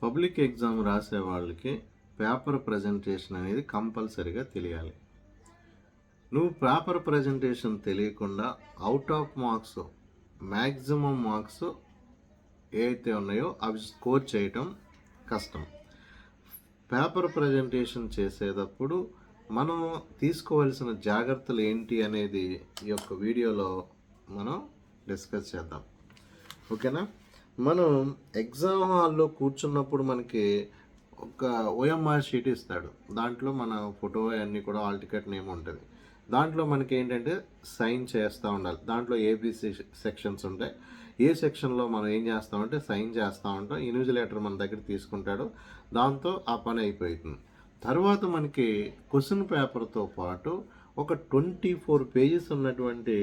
Public exam రాసే వాళ్ళకి paper presentation అనేది కంపల్సరీగా తెలియాలి. నువ్వు పేపర్ ప్రజెంటేషన్ తెలియకుండా out of marks maximum marks ఏవైతే ఉన్నాయో అవి స్కోర్ చేయటం కష్టం. పేపర్ ప్రజెంటేషన్ చేసేటప్పుడు మనం తీసుకోవాల్సిన జాగ్రత్తలు ఏంటి అనేది ఈ యొక్క వీడియోలో మనం డిస్కస్ చేద్దాం. ఓకేనా? మనం ఎగ్జామ్ హాల్లో కూర్చున్నప్పుడు మనకి ఒక ఓఎంఆర్ షీట్ ఇస్తాడు. దాంట్లో మన ఫోటో అన్నీ కూడా హాల్ టికెట్ నేమ్ ఉంటుంది. దాంట్లో మనకి ఏంటంటే సైన్ చేస్తూ ఉండాలి. దాంట్లో ఏబిసి సెక్షన్స్ ఉంటాయి. ఏ సెక్షన్లో మనం ఏం చేస్తామంటే సైన్ చేస్తూ ఉంటాం. ఇన్విజిలేటర్ మన దగ్గర తీసుకుంటాడు. దాంతో ఆ పని అయిపోతుంది. తర్వాత మనకి క్వశ్చన్ పేపర్తో పాటు ఒక 24 పేజెస్ ఉన్నటువంటి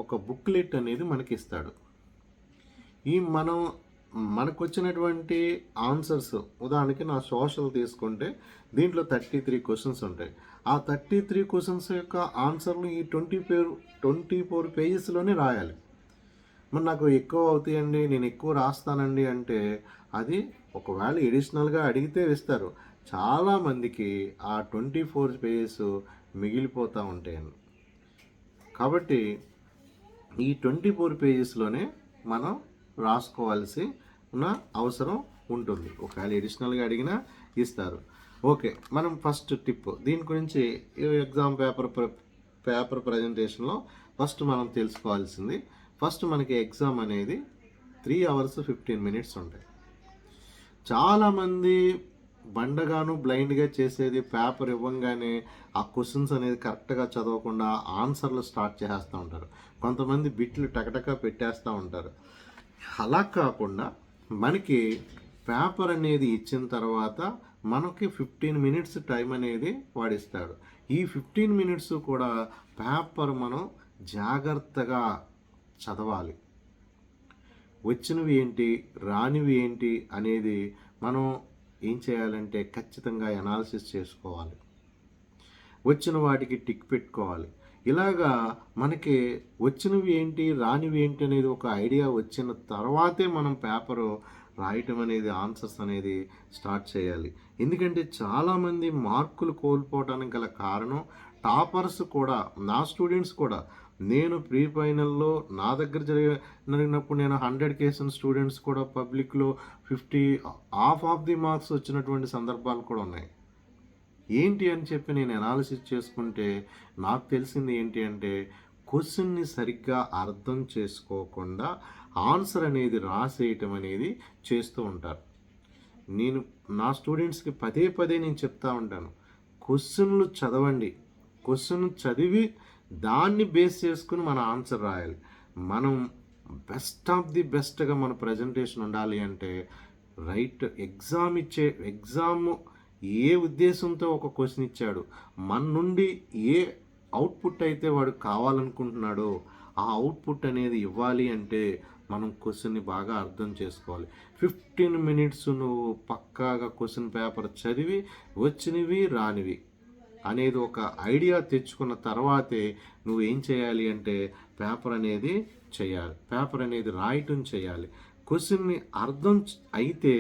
ఒక బుక్లెట్ అనేది మనకి ఇస్తాడు. మనకు వచ్చినటువంటి ఆన్సర్స్, ఉదాహరణకి నా సోషల్ తీసుకుంటే దీంట్లో 33 క్వశ్చన్స్ ఉంటాయి. ఆ 33 క్వశ్చన్స్ యొక్క ఆన్సర్లు ఈ 24 పేజెస్లోనే రాయాలి. మరి నాకు ఎక్కువ అవుతాయండి, నేను ఎక్కువ రాస్తానండి అంటే అది ఒకవేళ ఎడిషనల్గా అడిగితే ఇస్తారు. చాలామందికి ఆ 24 పేజెస్ మిగిలిపోతూ ఉంటాయండి. కాబట్టి ఈ 24 పేజెస్లోనే మనం రాసుకోవాల్సి ఉన్న అవసరం ఉంటుంది. ఒకవేళ ఎడిషనల్గా అడిగినా ఇస్తారు. ఓకే, మనం ఫస్ట్ టిప్ దీని గురించి ఎగ్జామ్ పేపర్ ప్రజెంటేషన్లో ఫస్ట్ మనం తెలుసుకోవాల్సింది, ఫస్ట్ మనకి ఎగ్జామ్ అనేది 3 hours 15 minutes ఉంటాయి. చాలామంది బండగాను బ్లైండ్గా చేసేది పేపర్ ఇవ్వంగానే ఆ క్వశ్చన్స్ అనేది కరెక్ట్గా చదవకుండా ఆన్సర్లు స్టార్ట్ చేస్తూ ఉంటారు. కొంతమంది బిట్లు టకటక పెట్టేస్తూ ఉంటారు. అలా కాకుండా మనకి పేపర్ అనేది ఇచ్చిన తర్వాత మనకి 15 minutes టైం అనేది వాడిస్తాడు. ఈ 15 minutes కూడా పేపర్ మనం జాగ్రత్తగా చదవాలి. వచ్చినవి ఏంటి, రానివి ఏంటి అనేది మనం ఏం చేయాలంటే ఖచ్చితంగా అనాలిసిస్ చేసుకోవాలి. వచ్చిన వాటికి టిక్ పెట్టుకోవాలి. ఇలాగా మనకి వచ్చినవి ఏంటి, రానివి ఏంటి అనేది ఒక ఐడియా వచ్చిన తర్వాతే మనం పేపరు రాయటం అనేది, ఆన్సర్స్ అనేది స్టార్ట్ చేయాలి. ఎందుకంటే చాలామంది మార్కులు కోల్పోవడానికి గల కారణం టాపర్స్ కూడా, నా స్టూడెంట్స్ కూడా. నేను ప్రీ ఫైనల్లో నా దగ్గర జరిగినప్పుడు నేను 100 కేసిన స్టూడెంట్స్ కూడా పబ్లిక్లో 50 హాఫ్ ఆఫ్ ది మార్క్స్ వచ్చినటువంటి సందర్భాలు కూడా ఉన్నాయి. ఏంటి అని చెప్పి నేను అనాలిసిస్ చేసుకుంటే నాకు తెలిసింది ఏంటి అంటే క్వశ్చన్ని సరిగ్గా అర్థం చేసుకోకుండా ఆన్సర్ అనేది రాసేయటం అనేది చేస్తూ ఉంటారు. నేను నా స్టూడెంట్స్కి పదే పదే నేను చెప్తా ఉంటాను, క్వశ్చన్లు చదవండి. క్వశ్చన్ చదివి దాన్ని బేస్ చేసుకుని మన ఆన్సర్ రాయాలి. మనం బెస్ట్ ఆఫ్ ది బెస్ట్గా మన ప్రజెంటేషన్ ఉండాలి అంటే ఎగ్జామ్ ఏ ఉద్దేశంతో ఒక క్వశ్చన్ ఇచ్చాడు, మన నుండి ఏ అవుట్పుట్ అయితే వాడు కావాలనుకుంటున్నాడో ఆ అవుట్పుట్ అనేది ఇవ్వాలి అంటే మనం క్వశ్చన్ని బాగా అర్థం చేసుకోవాలి. 15 minutes నువ్వు పక్కాగా క్వశ్చన్ పేపర్ చదివి వచ్చినవి రానివి అనేది ఒక ఐడియా తెచ్చుకున్న తర్వాతే నువ్వు ఏం చేయాలి అంటే పేపర్ అనేది చేయాలి, పేపర్ అనేది రాయటం చేయాలి. క్వశ్చన్ని అర్థం అయితే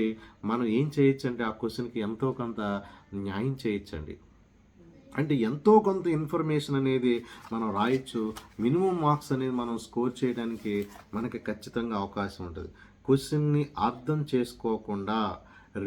మనం ఏం చేయొచ్చు అంటే ఆ క్వశ్చన్కి ఎంతో కొంత న్యాయం చేయొచ్చండి. అంటే ఎంతో కొంత ఇన్ఫర్మేషన్ అనేది మనం రాయొచ్చు. మినిమం మార్క్స్ అనేది మనం స్కోర్ చేయడానికి మనకి ఖచ్చితంగా అవకాశం ఉంటుంది. క్వశ్చన్ని అర్థం చేసుకోకుండా,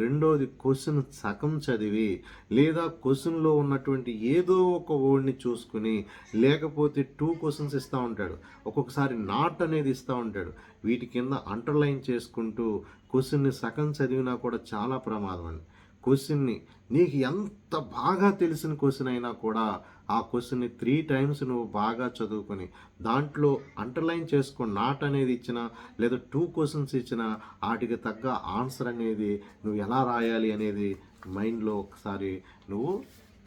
రెండోది క్వశ్చన్ సగం చదివి, లేదా క్వశ్చన్లో ఉన్నటువంటి ఏదో ఒక వర్డ్ని చూసుకుని, లేకపోతే 2 questions ఇస్తూ ఉంటాడు, ఒక్కొక్కసారి నాట్ అనేది ఇస్తూ ఉంటాడు. వీటి కింద అండర్లైన్ చేసుకుంటూ క్వశ్చన్ని సగం చదివినా కూడా చాలా ప్రమాదం అండి. క్వశ్చన్ని నీకు ఎంత బాగా తెలిసిన క్వశ్చన్ అయినా కూడా ఆ క్వశ్చన్ని 3 times నువ్వు బాగా చదువుకొని దాంట్లో అండర్లైన్ చేసుకొని నాట్ అనేది ఇచ్చినా, లేదా 2 questions ఇచ్చినా వాటికి తగ్గ ఆన్సర్ అనేది నువ్వు ఎలా రాయాలి అనేది మైండ్లో ఒకసారి నువ్వు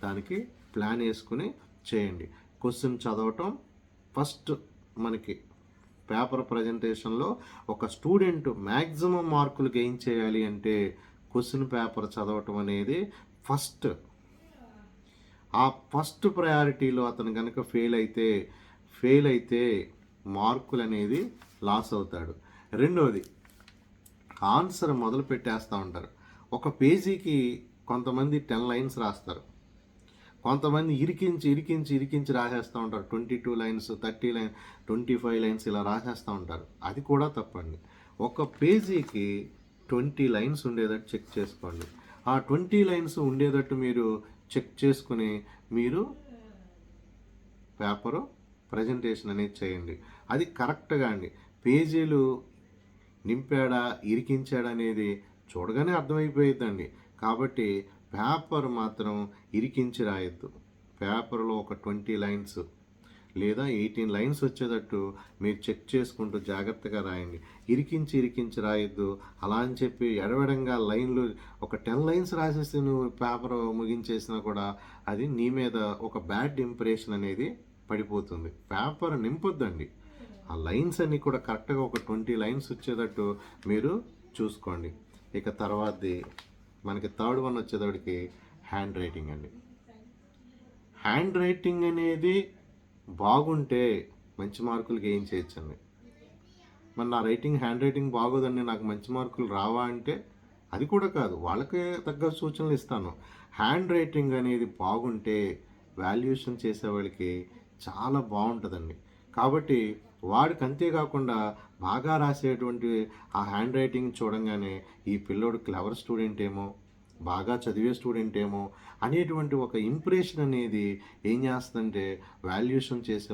దానికి ప్లాన్ వేసుకుని చేయండి. క్వశ్చన్ చదవటం ఫస్ట్. మనకి పేపర్ ప్రజెంటేషన్లో ఒక స్టూడెంట్ మ్యాక్సిమం మార్కులు గెయిన్ చేయాలి అంటే క్వశ్చన్ పేపర్ చదవటం అనేది ఫస్ట్. ఆ ఫస్ట్ ప్రయారిటీలో అతను కనుక ఫెయిల్ అయితే మార్కులు అనేది లాస్ అవుతాడు. రెండోది ఆన్సర్ మొదలు పెట్టేస్తూ ఉంటారు. ఒక పేజీకి కొంతమంది 10 లైన్స్ రాస్తారు, కొంతమంది ఇరికించి ఇరికించి ఇరికించి రాసేస్తూ ఉంటారు. 22 లైన్స్, 30 లైన్, 25 లైన్స్ ఇలా రాసేస్తూ ఉంటారు. అది కూడా తప్పండి. ఒక పేజీకి 20 లైన్స్ ఉండేటట్టు చెక్ చేసుకోండి. ఆ 20 లైన్స్ ఉండేటట్టు మీరు చెక్ చేసుకుని మీరు పేపరు ప్రజెంటేషన్ అనేది చేయండి. అది కరెక్ట్గా అండి. పేజీలు నింపాడా ఇరికించాడా అనేది చూడగానే అర్థమైపోయిద్దండి. కాబట్టి పేపర్ మాత్రం ఇరికించి రాయొద్దు. పేపర్లో ఒక 20 లైన్స్ లేదా 18 లైన్స్ వచ్చేటట్టు మీరు చెక్ చేసుకుంటూ జాగ్రత్తగా రాయండి. ఇరికించి ఇరికించి రాయొద్దు. అలా అని చెప్పి ఎడవెడంగా లైన్లు ఒక 10 లైన్స్ రాసేసి నువ్వు పేపర్ ముగించేసినా కూడా అది నీ మీద ఒక బ్యాడ్ ఇంప్రెషన్ అనేది పడిపోతుంది. పేపర్ నింపొద్దండి. ఆ లైన్స్ అన్నీ కూడా కరెక్ట్గా ఒక 20 లైన్స్ వచ్చేటట్టు మీరు చూసుకోండి. ఇక తర్వాతది మనకి థర్డ్ వన్ వచ్చేటప్పటికి హ్యాండ్ రైటింగ్ అండి. హ్యాండ్ రైటింగ్ అనేది బాగుంటే మంచి మార్కులు గెయిన్ చేయొచ్చండి. మరి నా హ్యాండ్ రైటింగ్ బాగోదండి, నాకు మంచి మార్కులు రావా అంటే అది కూడా కాదు, వాళ్ళకే తగ్గ సూచనలు ఇస్తాను. హ్యాండ్ రైటింగ్ అనేది బాగుంటే వాల్యుయేషన్ చేసేవాళ్ళకి చాలా బాగుంటుందండి. కాబట్టి వాడికి అంతేకాకుండా బాగా రాసేటువంటి ఆ హ్యాండ్ రైటింగ్ చూడంగానే ఈ పిల్లోడు క్లవర్ స్టూడెంట్ ఏమో, బాగా చదివే స్టూడెంట్ ఏమో అనేటువంటి ఒక ఇంప్రెషన్ అనేది ఏం చేస్తుందంటే వాల్యుయేషన్ చేసే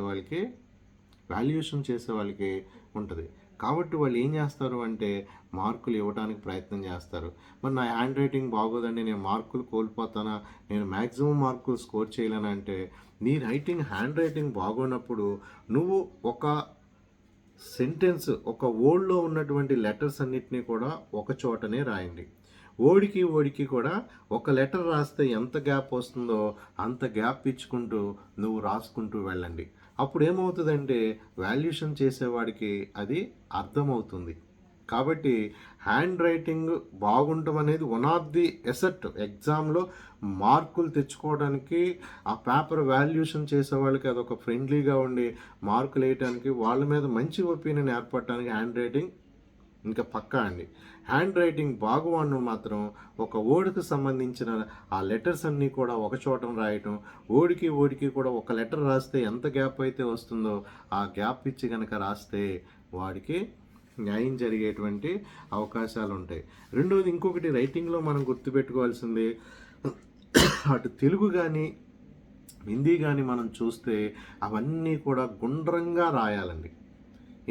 వాళ్ళకి ఉంటుంది. కాబట్టి వాళ్ళు ఏం చేస్తారు అంటే మార్కులు ఇవ్వడానికి ప్రయత్నం చేస్తారు. మరి నా హ్యాండ్ రైటింగ్ బాగోదండి, నేను మార్కులు కోల్పోతానా, నేను మ్యాక్సిమం మార్కులు స్కోర్ చేయలేనంటే నీ హ్యాండ్ రైటింగ్ బాగోనప్పుడు నువ్వు ఒక సెంటెన్స్, ఒక వర్డ్లో ఉన్నటువంటి లెటర్స్ అన్నిటినీ కూడా ఒక చోటనే రాయండి. ఓడికి కూడా ఒక లెటర్ రాస్తే ఎంత గ్యాప్ వస్తుందో అంత గ్యాప్ ఇచ్చుకుంటూ నువ్వు రాసుకుంటూ వెళ్ళండి. అప్పుడు ఏమవుతుందంటే వాల్యుయేషన్ చేసేవాడికి అది అర్థమవుతుంది. కాబట్టి హ్యాండ్ రైటింగ్ బాగుండటం అనేది వన్ ఆఫ్ ది ఎసెట్. ఎగ్జామ్లో మార్కులు తెచ్చుకోవడానికి, ఆ పేపర్ వాల్యుయేషన్ చేసే వాళ్ళకి అదొక ఫ్రెండ్లీగా ఉండి మార్కులు వేయడానికి, వాళ్ళ మీద మంచి ఒపీనియన్ ఏర్పడటానికి హ్యాండ్ రైటింగ్ ఇంకా పక్కా అండి. హ్యాండ్ రైటింగ్ బాగువాడు మాత్రం ఒక వర్డ్కి సంబంధించిన ఆ లెటర్స్ అన్నీ కూడా ఒక చోట రాయటం, ఓడికి కూడా ఒక లెటర్ రాస్తే ఎంత గ్యాప్ అయితే వస్తుందో ఆ గ్యాప్ ఇచ్చి కనుక రాస్తే వాడికి న్యాయం జరిగేటువంటి అవకాశాలు ఉంటాయి. రెండవది ఇంకొకటి రైటింగ్లో మనం గుర్తుపెట్టుకోవాల్సింది, అటు తెలుగు కానీ హిందీ కానీ మనం చూస్తే అవన్నీ కూడా గుండ్రంగా రాయాలండి.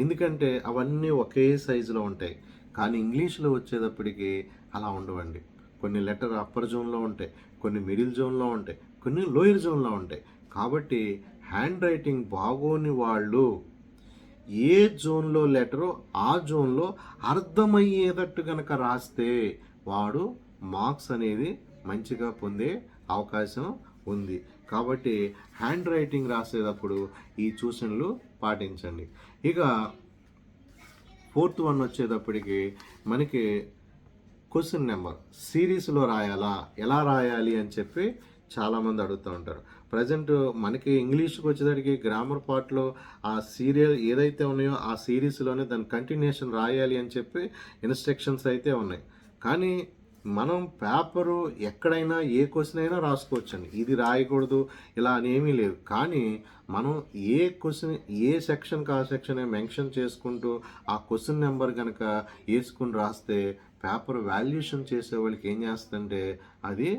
ఎందుకంటే అవన్నీ ఒకే సైజులో ఉంటాయి. కానీ ఇంగ్లీష్లో వచ్చేటప్పటికి అలా ఉండవండి. కొన్ని లెటర్ అప్పర్ జోన్లో ఉంటాయి, కొన్ని మిడిల్ జోన్లో ఉంటాయి, కొన్ని లోయర్ జోన్లో ఉంటాయి. కాబట్టి హ్యాండ్ రైటింగ్ బాగోని వాళ్ళు ఏ జోన్లో లెటరో ఆ జోన్లో అర్థమయ్యేటట్టు కనుక రాస్తే వాడు మార్క్స్ అనేది మంచిగా పొందే అవకాశం ఉంది. కాబట్టి హ్యాండ్ రైటింగ్ రాసేటప్పుడు ఈ సూచనలు పాటించండి. ఇక ఫోర్త్ వన్ వచ్చేటప్పటికి మనకి క్వశ్చన్ నెంబర్ సిరీస్లో రాయాలా, ఎలా రాయాలి అని చెప్పి చాలామంది అడుగుతూ ఉంటారు. ప్రజెంట్ మనకి ఇంగ్లీష్కి వచ్చేసరికి గ్రామర్ పార్ట్లో ఆ సీరియల్ ఏదైతే ఉన్నాయో ఆ సిరీస్లోనే దాని కంటిన్యూషన్ రాయాలి అని చెప్పి ఇన్స్ట్రక్షన్స్ అయితే ఉన్నాయి. కానీ మనం పేపరు ఎక్కడైనా ఏ క్వశ్చన్ అయినా రాసుకోవచ్చండి, ఇది రాయకూడదు ఇలా అనేమీ లేదు. కానీ మనం ఏ క్వశ్చన్ ఏ సెక్షన్కి ఆ సెక్షన్ మెన్షన్ చేసుకుంటూ ఆ క్వశ్చన్ నెంబర్ కనుక వేసుకుని రాస్తే పేపర్ వాల్యుయేషన్ చేసే వాళ్ళకి ఏం చేస్తుందంటే అది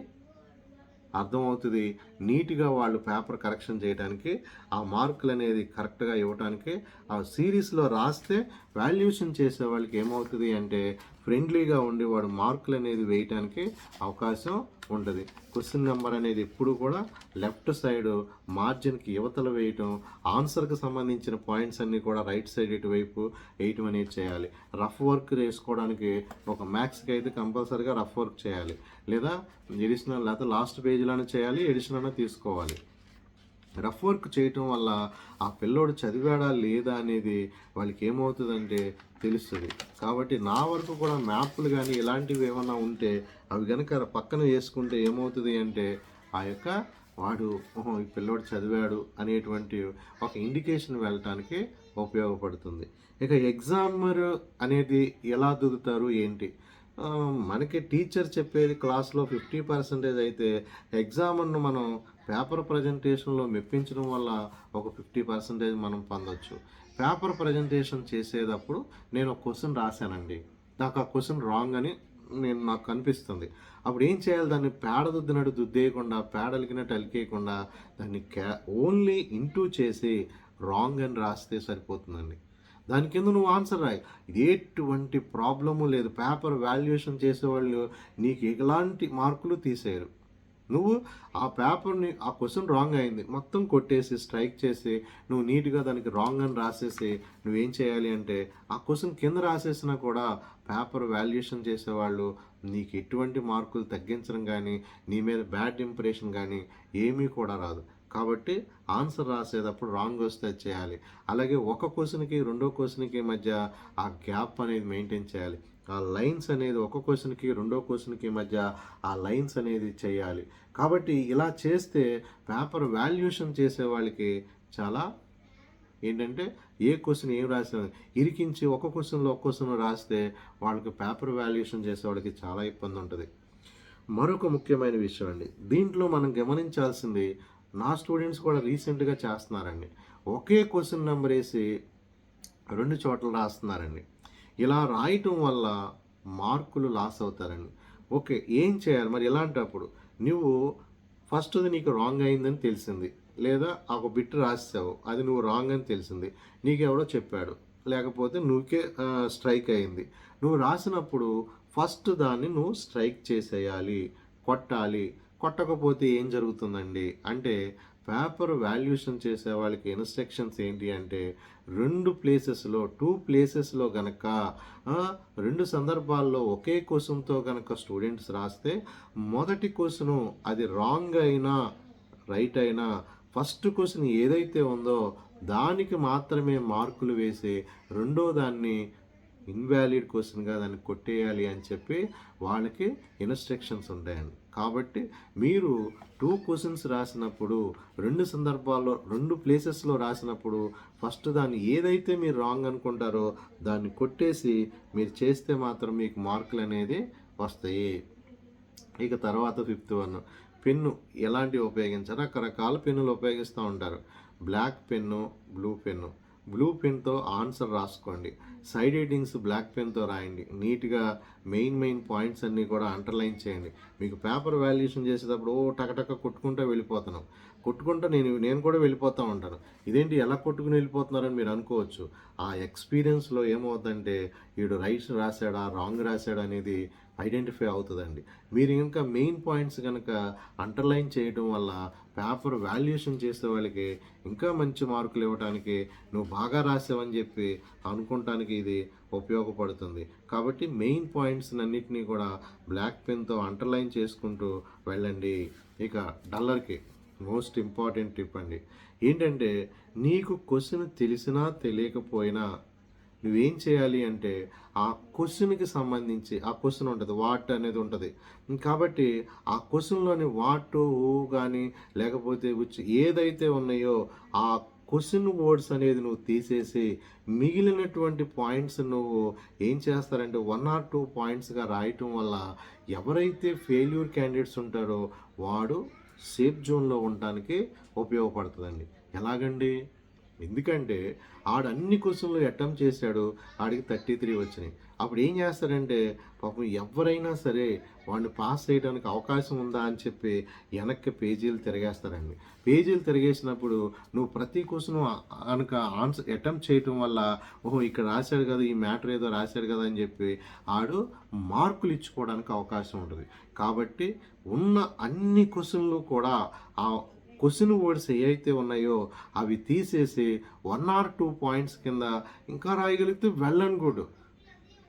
అర్థమవుతుంది. నీట్గా వాళ్ళు పేపర్ కరెక్షన్ చేయడానికి, ఆ మార్కులు అనేది కరెక్ట్గా ఇవ్వడానికి ఆ సిరీస్లో రాస్తే వాల్యుయేషన్ చేసే వాళ్ళకి ఏమవుతుంది అంటే ఫ్రెండ్లీగా ఉండి వాడు మార్కులు అనేది వేయటానికి అవకాశం ఉంటుంది. క్వశ్చన్ నెంబర్ అనేది ఎప్పుడు కూడా లెఫ్ట్ సైడ్ మార్జిన్కి యువతల వేయటం, ఆన్సర్కి సంబంధించిన పాయింట్స్ అన్నీ కూడా రైట్ సైడ్ ఇటువైపు వేయటం అనేది చేయాలి. రఫ్ వర్క్ చేసుకోవడానికి ఒక మ్యాథ్స్కి అయితే కంపల్సరీగా రఫ్ వర్క్ చేయాలి, లేదా ఎడిషనల్ లేకపోతే లాస్ట్ పేజీలోనే చేయాలి, ఎడిషనల్ తీసుకోవాలి. రఫ్ వర్క్ చేయటం వల్ల ఆ పిల్లోడు చదివాడా లేదా అనేది వాళ్ళకి ఏమవుతుందంటే తెలుస్తుంది. కాబట్టి నా వరకు కూడా మ్యాప్లు కానీ ఇలాంటివి ఏమైనా ఉంటే అవి కనుక పక్కన వేసుకుంటే ఏమవుతుంది అంటే ఆ యొక్క వాడు ఈ పిల్లోడు చదివాడు అనేటువంటి ఒక ఇండికేషన్ వెళ్ళటానికి ఉపయోగపడుతుంది. ఇక ఎగ్జామర్ అనేది ఎలా దిగుతారు ఏంటి, మనకి టీచర్ చెప్పేది క్లాస్‌లో 50% అయితే ఎగ్జామ్‌ను మనం పేపర్ ప్రజెంటేషన్‌లో మెప్పించడం వల్ల ఒక 50% మనం పొందొచ్చు. పేపర్ ప్రజెంటేషన్ చేసేటప్పుడు నేను ఒక క్వెషన్ రాసానండి. నాకు ఆ క్వెషన్ రాంగ్ అని నాకు అనిపిస్తుంది. అప్పుడు ఏం చేయాలి? దాన్ని పేడ దుద్దినట్టు దుద్దేయకుండా, పేడ అలికినట్టు అలికేయకుండా దాన్ని ఓన్లీ ఇంటూ చేసి రాంగ్ అని రాస్తే సరిపోతుందండి. దాని కింద నువ్వు ఆన్సర్ రాయి. ఎటువంటి ప్రాబ్లము లేదు. పేపర్ వాల్యుయేషన్ చేసేవాళ్ళు నీకు ఎలాంటి మార్కులు తీసేయరు. నువ్వు ఆ పేపర్‌ని ఆ క్వెషన్ రాంగ్ అయింది. మొత్తం కొట్టేసి, స్ట్రైక్ చేసి, నువ్వు నీట్‌గా దానికి రాంగ్ అని రాసేసి, నువ్వేం చేయాలి అంటే, ఆ క్వెషన్ కింద రాసేసినా కూడా పేపర్ వాల్యుయేషన్ చేసేవాళ్ళు నీకు ఎటువంటి మార్కులు తగ్గించడం గానీ, నీ మీద బ్యాడ్ ఇంప్రెషన్ గానీ ఏమీ కూడా రాదు. కాబట్టి ఆన్సర్ రాసేటప్పుడు రాంగ్ వస్తే అది చేయాలి. అలాగే ఒక క్వెషన్‌కి, రెండో క్వెషన్‌కి మధ్య ఆ గ్యాప్ అనేది మెయింటైన్ చేయాలి. ఆ లైన్స్ అనేది ఒక క్వెషన్‌కి, రెండో క్వెషన్‌కి మధ్య ఆ లైన్స్ అనేది చేయాలి. కాబట్టి ఇలా చేస్తే పేపర్ వాల్యుయేషన్ చేసే వాళ్ళకి చాలా ఏంటంటే ఏ క్వెషన్ ఏం రాసినా ఇరికించి ఒక క్వెషన్‌లో ఒక క్వెషన్ రాస్తే వాళ్ళకి పేపర్ వాల్యుయేషన్ చేసేవాళ్ళకి చాలా ఇబ్బంది ఉంటది. మరొక ముఖ్యమైన విషయం అండి. దీంట్లో మనం గమనించాల్సింది నా స్టూడెంట్స్ కూడా రీసెంట్‌గా చేస్తున్నారండి. ఒకే క్వెషన్ నంబర్ ఏసి 2 చోట్ల రాస్తున్నారండి. ఇలా రాయటం వల్ల మార్కులు లాస్ అవుతారండి. ఓకే. ఏం చేయాలి మరి ఇలాంటప్పుడు? నువ్వు ఫస్ట్‌ది నీకు రాంగ్ అయిందని తెలిసింది. లేదా ఒక బిట్ రాసేసావు. అది నువ్వు రాంగ్ అని తెలిసింది. నీకెవడో చెప్పాడు. లేకపోతే నువ్వుకే స్ట్రైక్ అయింది. నువ్వు రాసినప్పుడు ఫస్ట్ దాన్ని నువ్వు స్ట్రైక్ చేసేయాలి. కొట్టాలి. కొట్టకపోతే ఏం జరుగుతుందండి? అంటే పేపర్ వాల్యుయేషన్ చేసే వాళ్ళకి ఇన్‌స్ట్రక్షన్స్ ఏంటి అంటే 2 ప్లేసెస్‌లో గనక 2 సందర్భాల్లో ఒకే క్వెషన్‌తో గనక స్టూడెంట్స్ రాస్తే మొదటి క్వెషను అది రాంగ్ అయినా, రైట్ అయినా ఫస్ట్ క్వెషన్ ఏదైతే ఉందో దానికి మాత్రమే మార్కులు వేసి రెండో దాన్ని ఇన్వాలిడ్ క్వెషన్‌గా దాన్ని కొట్టేయాలి అని చెప్పి వాళ్ళకి ఇన్‌స్ట్రక్షన్స్ ఉంటాయండి. కాబట్టి మీరు 2 క్వెషన్స్ రాసినప్పుడు 2 సందర్భాల్లో 2 ప్లేసెస్‌లో రాసినప్పుడు ఫస్ట్ దాన్ని ఏదైతే మీరు రాంగ్ అనుకుంటారో దాన్ని కొట్టేసి మీరు చేస్తే మాత్రం మీకు మార్కులనేది వస్తాయి. ఇక తర్వాత ఫిఫ్త్ వన్ పెన్ను ఎలాంటివి ఉపయోగించాలి? రకరకాల పెన్నులు ఉపయోగిస్తూ ఉంటారు. Black pen, blue pen. Blue పెన్‌తో ఆన్సర్ రాసుకోండి. సైడ్ హెడ్డింగ్స్ బ్లాక్ పెన్‌తో రాయండి. నీట్‌గా మెయిన్ పాయింట్స్ అన్నీ కూడా అండర్‌లైన్ చేయండి. మీకు పేపర్ వాల్యుయేషన్ చేసేటప్పుడు టకటక కొట్టుకుంటూ వెళ్ళిపోతున్నాం. కొట్టుకుంటూ నేను కూడా వెళ్ళిపోతూ ఉంటాను. ఇదేంటి ఎలా కొట్టుకుని వెళ్ళిపోతున్నారని మీరు అనుకోవచ్చు. ఆ ఎక్స్‌పీరియన్స్‌లో ఏమవుద్దంటే ఈడు రైట్ రాసాడా, రాంగ్ రాసాడా అనేది ఐడెంటిఫై అవుతదండి. మీరు ఇంకా మెయిన్ పాయింట్స్ గనక అండర్‌లైన్ చేయడం వల్ల పేపర్ వాల్యుయేషన్ చేసే వాళ్ళకి ఇంకా మంచి మార్కులు ఇవ్వటానికి నువ్వు బాగా రాసావని చెప్పి అనుకుంటానికి ఇది ఉపయోగపడుతుంది. కాబట్టి మెయిన్ పాయింట్స్ అన్నిటినీ కూడా బ్లాక్ పెన్‌తో అండర్‌లైన్ చేసుకుంటూ వెళ్ళండి. ఇక డల్లర్‌కి మోస్ట్ ఇంపార్టెంట్ టిప్ అండి. ఏంటంటే నీకు క్వెషన్ తెలిసినా తెలియకపోయినా నువ్వేం చేయాలి అంటే ఆ క్వెషన్‌కి సంబంధించి ఆ క్వెషన్ ఉంటది. వాట్ అనేది ఉంటది. కాబట్టి ఆ క్వెషన్‌లోని వాట్, హూ గాని లేకపోతే విచ్ ఏదైతే ఉన్నాయో ఆ క్వెషన్ వర్డ్స్ అనేది నువ్వు తీసేసి మిగిలినటువంటి పాయింట్స్ నువ్వు ఏం చేస్తారంటే 1 ఆర్ 2 పాయింట్స్‌గా రాయటం వల్ల ఎవరైతే ఫెయిల్యూర్ క్యాండిడేట్స్ ఉంటారో వాడు సేఫ్ జోన్‌లో ఉండటానికి ఉపయోగపడుతదండి. ఎలాగండి? ఎందుకంటే ఆడన్ని క్వెషన్‌లు అటెంప్ట్ చేశాడు. ఆడికి 33 వచ్చినాయి. అప్పుడు ఏం చేస్తాడంటే పాపం ఎవ్వరైనా సరే వాడిని పాస్ చేయడానికి అవకాశం ఉందా అని చెప్పి వెనక్కి పేజీలు తిరగేస్తారండి. పేజీలు తిరిగేసినప్పుడు నువ్వు ప్రతి క్వెషను గనక ఆన్సర్ అటెంప్ట్ చేయటం వల్ల ఓహో! ఇక్కడ రాశాడు కదా! ఈ మ్యాటర్ ఏదో రాశాడు కదా! అని చెప్పి ఆడు మార్కులు ఇచ్చుకోవడానికి అవకాశం ఉంటది. కాబట్టి ఉన్న అన్ని క్వెషన్‌లు కూడా ఆ క్వెషన్ వర్డ్స్ ఏవైతే ఉన్నాయో అవి తీసేసి 1 ఆర్ 2 పాయింట్స్ కింద ఇంకా రాయగలిగితే వెల్ అండ్ గుడ్.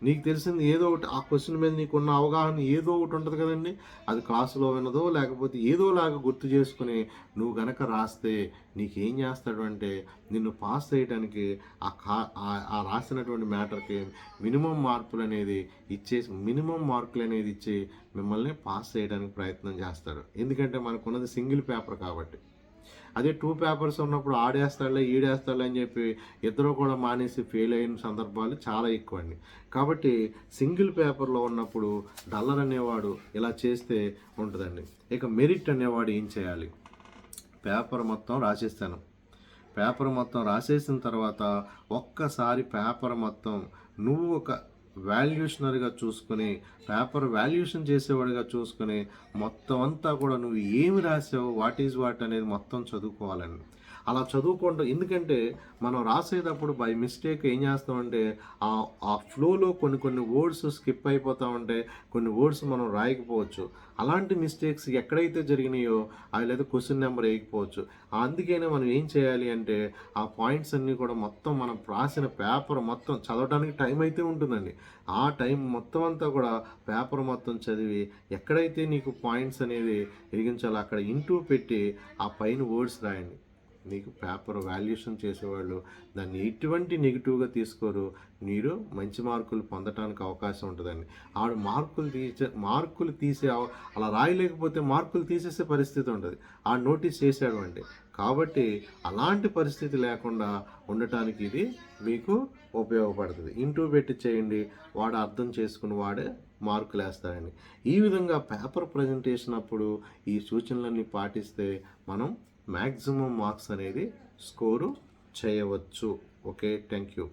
నీకు తెలిసింది ఏదో ఒకటి ఆ క్వెషన్ మీద నీకున్న అవగాహన ఏదో ఒకటి ఉంటది కదండీ! అది క్లాస్‌లో విన్నదో లేకపోతే ఏదోలాగా గుర్తు చేసుకొని నువ్వు గనక రాస్తే నీకేం చేస్తాడు అంటే నిన్ను పాస్ చేయడానికి ఆ రాసినటువంటి మ్యాటర్‌కి మినిమమ్ మార్కులనేది ఇచ్చి మిమ్మల్ని పాస్ చేయడానికి ప్రయత్నం చేస్తాడు. ఎందుకంటే మనకున్నది సింగిల్ పేపర్ కాబట్టి. అదే 2 పేపర్స్ ఉన్నప్పుడు ఆడేస్తాడులే, ఈడేస్తాడులే అని చెప్పి ఇద్దరు కూడా మానేసి ఫెయిల్ అయిన సందర్భాలు చాలా ఎక్కువండి. కాబట్టి సింగిల్ పేపర్‌లో ఉన్నప్పుడు డల్లర్ అనేవాడు ఇలా చేస్తే ఉంటదండి. ఇక మెరిట్ అనేవాడు ఏం చేయాలి? పేపర్ మొత్తం రాసేస్తాను. పేపర్ మొత్తం రాసేసిన తర్వాత ఒక్కసారి పేపర్ మొత్తం నువ్వు ఒక వాల్యూషనరీగా చూసుకొని, పేపర్ వాల్యుయేషన్ చేసేవాడిగా చూసుకొని, మొత్తం అంతా కూడా నువ్వు ఏమి రాసావు, వాట్ ఈజ్ వాట్ అనేది మొత్తం చదువుకోవాలండి. అలా చదువుకుంటూ, ఎందుకంటే మనం రాసేటప్పుడు బై మిస్టేక్ ఏం చేస్తామంటే ఆ ఫ్లోలో కొన్ని వర్డ్స్ స్కిప్ అయిపోతా ఉంటాయి, కొన్ని వర్డ్స్ మనం రాయకపోవచ్చు. అలాంటి మిస్టేక్స్ ఎక్కడైతే జరిగినాయో అవి లేదా క్వశ్చన్ నెంబర్ వేయకపోవచ్చు. అందుకనే మనం ఏం చేయాలి అంటే ఆ పాయింట్స్ అన్నీ కూడా మొత్తం మనం రాసిన పేపర్ మొత్తం చదవడానికి టైం అయితే ఉంటుందండి. ఆ టైం మొత్తం అంతా కూడా పేపర్ మొత్తం చదివి ఎక్కడైతే నీకు పాయింట్స్ అనేది ఎరిగించాలో అక్కడ ఇంటూ పెట్టి ఆ పైన వర్డ్స్ రాయండి. నీకు పేపర్ వాల్యుయేషన్ చేసేవాళ్ళు దాన్ని ఎటువంటి నెగిటివ్గా తీసుకోరు. మీరు మంచి మార్కులు పొందటానికి అవకాశం ఉంటుందండి. ఆడు మార్కులు తీసే అలా రాయలేకపోతే మార్కులు తీసేసే పరిస్థితి ఉంటుంది. ఆ నోటీస్ చేశాడు అంటే. కాబట్టి అలాంటి పరిస్థితి లేకుండా ఉండటానికి ఇది మీకు ఉపయోగపడుతుంది. ఇంటూ పెట్టి చేయండి, వాడు అర్థం చేసుకుని వాడే మార్కులు వేస్తాడండి. ఈ విధంగా పేపర్ ప్రజెంటేషన్ అప్పుడు ఈ సూచనలన్నీ పాటిస్తే మనం మ్యాక్సిమం మార్క్స్ అనేది స్కోరు చేయవచ్చు. Okay, thank you.